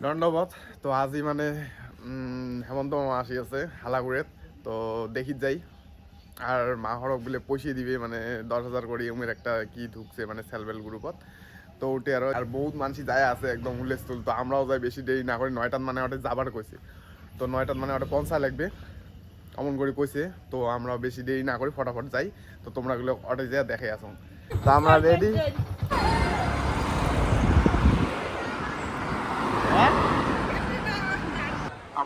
দণ্ডবত তো আজি মানে হেমন্ত মামা আসি আছে হালাগুড়িত তো দেখি যাই আর মা হরক বলে পয়সা দিবে মানে 10,000 করে এমন একটা কি ঢুকছে মানে সেলফ হেল্প গ্রুপত তো ওটি আর বহুত মানুষ যায় আছে একদম হুলেস্থুল তো আমরাও যাই বেশি দেরি না করে 9টার মানে ওটা যাবার কইছে তো 9টার মানে ওটা পৌঁছা লাগবে অমন করে কইছে তো আমরা বেশি দেরি না করে ফটাফট যাই তো তোমরা গুলো অটো যা দেখে আসো তো আমরা রেডি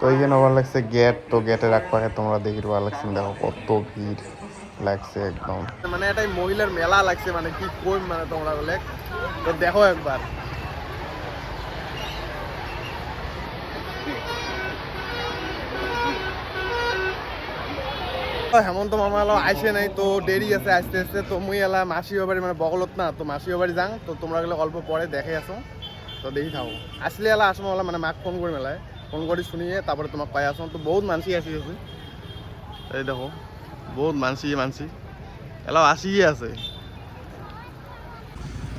তো এইখানে ভালো লাগছে গেট তো গেটের এক পাশে তোমরা দেখি ভালো লাগছে দেখো কত ভিড় লাগছে একদম মানে এটাই মহিলার মেলা লাগছে মানে কি কই মানে তোমরা বলে তো দেখো একবার হেমন্ত মামা এলো আইসে নাই তো দেরি আছে আস্তে আস্তে তো মুই এলা মাসি বাড়ি মানে বগলত না তো মাসি বাড়ি যাং তো তোমরা গেলে অল্প পরে দেখে আসো তো দেখি থাকো আসলে এলা আসো মেলা মানে মাক ফোন করে মেলায় ফোন করে শুনিয়ে তারপরে তোমাকে পাই আসো তো বহুত মানসি আসি আছে এই দেখো বহুত মানসি এলাও আসিয়ে আছে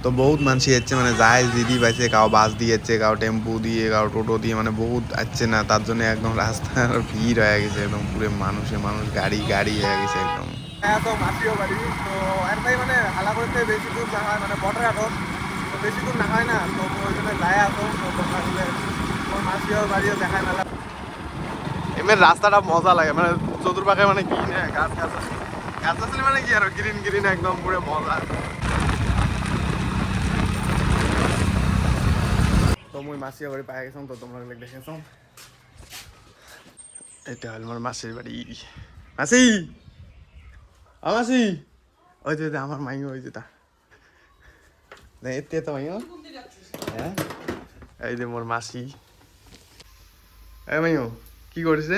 তো বহুত মানসি যাচ্ছে মানে যায় দিদি পাইছে কাউ বাস দিয়ে যাচ্ছে কাউ টেম্পু দিয়ে কাউ টোটো দিয়ে মানে বহুত আসছে না তার জন্য একদম রাস্তার ভিড় হয়ে গেছে একদম পুরো মানুষ গাড়ি হয়ে গেছে একদম তো মাসিও বাড়ি তো একটাই মানে হালা করতে বেশি দূর না হয় মানে বর্ডার এখন তো বেশি দূর না হয় না তো ওই জন্য যায় আসো তো তোমরা মাসিও বাড়িও দেখায় মেলা এমনি রাস্তাটা মজা লাগে মানে চতুর্পাশে মানে কি না গাছ আসলে মানে কি আর গ্রিন একদম পুরো মজা তো মুই মাসির বাড়ি পাই গেছিলাম তো তোমরা দেখেছ এটা হল আমার মাসির বাড়ি মাসি মাসি ওই যে আমার মাইও ওই যেটা এতে তো মাইও হ্যাঁ এই যে মোর মাসি এই মাইও কি করেছে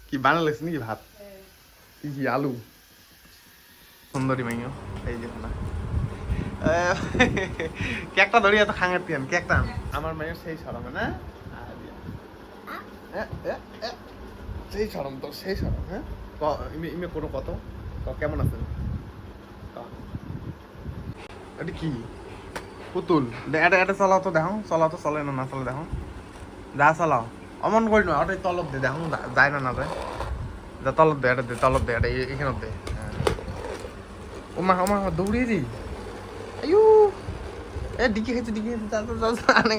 কি বানালেছ নাকি ভাত কি আলু সুন্দরী মাইও এই যে না কেকটা ধরি এত খাঙের তিয়ান কেকটা আমার মায়ের সেই সরম না সেই সরম তো সেই সরম হ্যাঁ ইমে কোনো কত কেমন আছেন এটা কি পুতুল এটা চলাও তো দেখো চলে না চলে দেখো যা চালাও অমন করি নয় ওটাই তলব দে দেখো যায় না যায় যা তলব দে এটা এখানত দে ওমা দৌড়িয়ে দিই আয়ু এ ডিকি খাইছে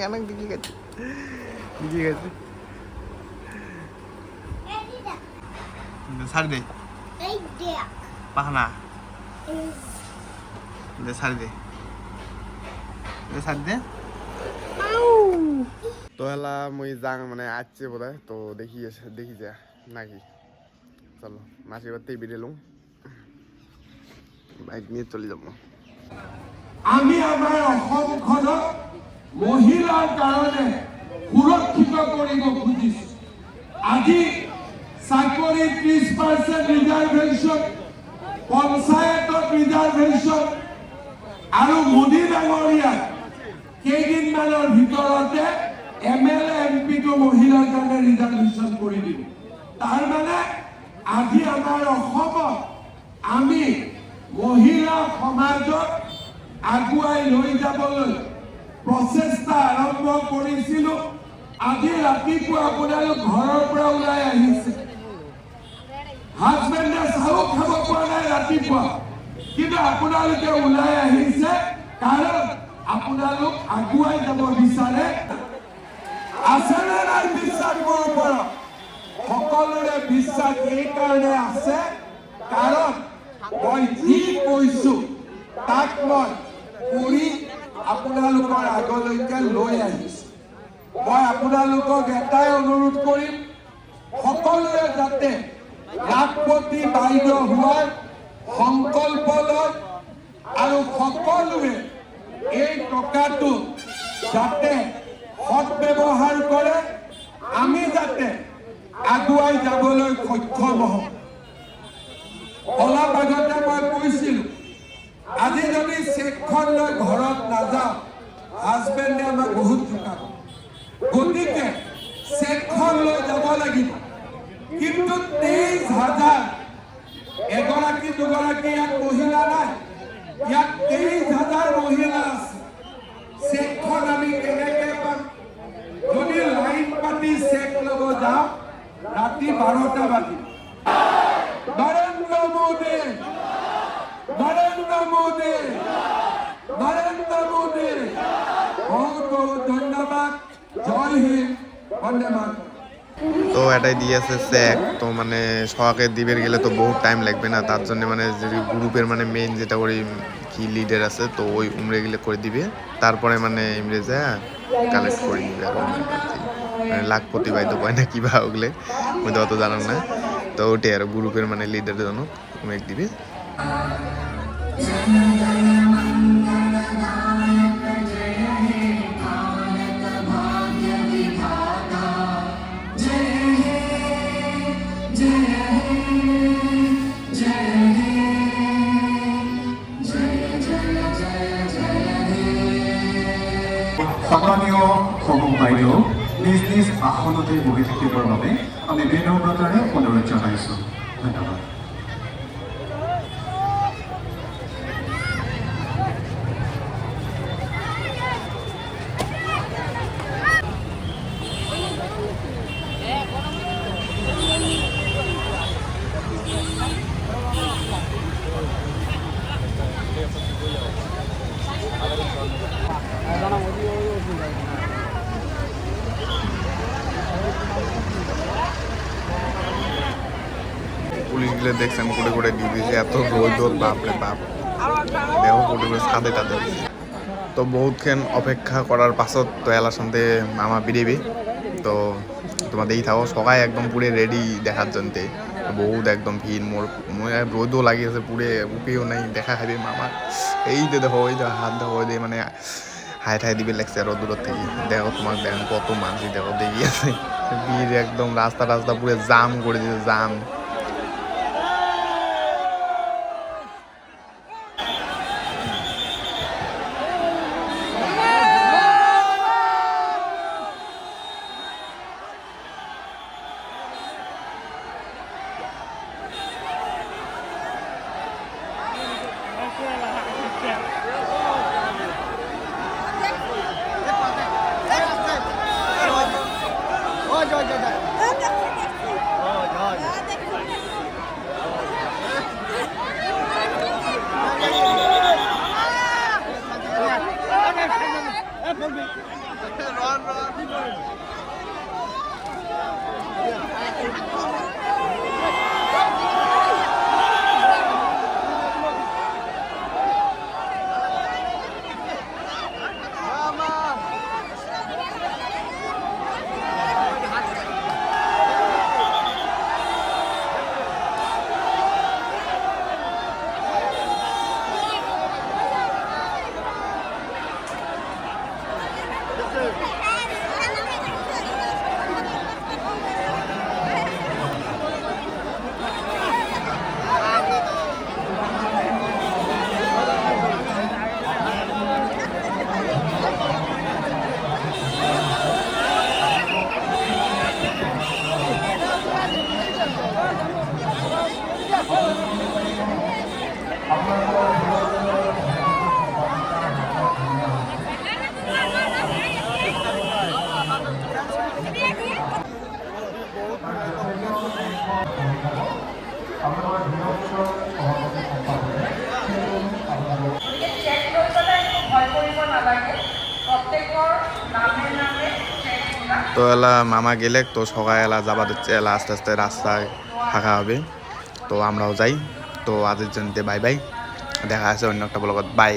অনেক ডিকি খাইছে ছাড়ি দে পাখনা দে ছাড়ি দে তো এলা মুই যাং মানে আসছে বোধ হয় তো দেখি যা নাকি চলো মাসির বাড়িতেই বেরিয়ে বাইক নিয়ে চলে যাবো আমি আমাৰ অসমখনক মহিলাৰ কাৰণে সুৰক্ষিত কৰিব খুজিছো আজি চাকৰি 30% ৰিজাৰ্ভেশ্যন পঞ্চায়তত ৰিজাৰ্ভেশ্যন আৰু মোদী ডাঙৰীয়া কেইদিনমানৰ ভিতৰতে MLA MPটো মহিলাৰ কাৰণে ৰিজাৰ্ভেশ্যন কৰি দিব তাৰ মানে আজি আমাৰ অসমত আমি মহিলা সমাজত আগুৱাই লৈ যাবলৈ প্ৰচেষ্টা আৰম্ভ কৰিছিলো আজি ৰাতিপুৱা আপোনালোক ঘৰৰ পৰা ওলাই আহিছে হাজবেণ্ডে চাহ খাব পৰা নাই ৰাতিপুৱা কিন্তু আপোনালোকে ওলাই আহিছে কাৰণ আপোনালোক আগুৱাই যাব বিচাৰে আছেনে নাই বিশ্বাস মোৰ ওপৰত সকলোৰে বিশ্বাস এইকাৰণে আছে কাৰণ মই যি কৈছো তাক মই কৰি আপোনালোকৰ আগলৈকে লৈ আহিছো মই আপোনালোকক এটাই অনুৰোধ কৰিম সকলোৱে যাতে লাখপতি বাইদেউ হোৱাৰ সংকল্প লয় আৰু সকলোৱে এই টকাটো যাতে সৎ ব্যৱহাৰ কৰে আমি যাতে আগুৱাই যাবলৈ সক্ষম হওঁ অলপ আগতে মই কৈছিলো আজি যদি চেকখন লৈ ঘৰত নাযাওঁ হাজবেণ্ডে আমাক বহুত ঠকাব গতিকে চেকখন লৈ যাব লাগিব কিন্তু 23,000 এগৰাকী দুগৰাকী ইয়াত মহিলা নাই ইয়াত 23,000 মহিলা আছে চেকখন আমি কেনেকৈ পাম চেক ল'ব যাওঁ ৰাতি 12টা বাজিল নৰেন্দ্ৰ মোদী নৰেন্দ্ৰ মোদী নৰেন্দ্ৰ মোদী বহুত বহুত ধন্যবাদ জয় হিন্দ বন্দে মাতরম তো এটাই দিয়েছে চেক তো মানে সবাইকে দিবের গেলে তো বহুত টাইম লাগবে না তার জন্য মানে যে গ্রুপের মানে মেইন যেটা ওই কি লিডার আছে তো ওই উমরে গেলে করে দিবে তারপরে মানে ইমরে যা কালেক্ট করে দিবে আর মানে লাখপতি ভাই তো কয় না কিবা ওগুলো ওই তো অত জানান না তো ওটাই আর গ্রুপের মানে লিডার জন্য উমেক দিবে সন্মানীয় সবক বাইদেউ নিজ নিজ আসনতে বহি থাকিবৰ বাবে আমি বিনম্ৰতাৰে অনুৰোধ জনাইছোঁ ধন্যবাদ পুলিশগুলো দেখছেন কোটে কোটে দিয়ে দিয়েছে এত রোদ বাপরে বাপ দেখো কোটে কোটে ছাদে টাদে তো বহুতক্ষণ অপেক্ষা করার পাছত তো এলার সঙ্গে মামা বেরিয়েবে তো তোমার দেখি থাকো সবাই একদম পুরে রেডি দেখার জন্যে বহুত একদম ভিড় মোর রোদও লাগিয়েছে পুরে উঠেও নাই দেখা খাবে মামা এই যে দেখো ওই যে হাত দেখো ওই যে মানে হাই ঠাই দিবে লাগছে আরো দূর থেকে দেখো তোমার দেখেন কত মানুষ দেখো দেখি আছে ভিড় একদম রাস্তা রাস্তা পুরো জাম করে দিয়েছে জাম তো এলা মামা গেলে তো সবাই এলা যাবা দিচ্ছে এলা আস্তে আস্তে রাস্তায় ফাঁকা হবে তো আমরাও যাই তো আজের জন্য বাই বাই দেখা আছে অন্য একটা ব্লগত বাই।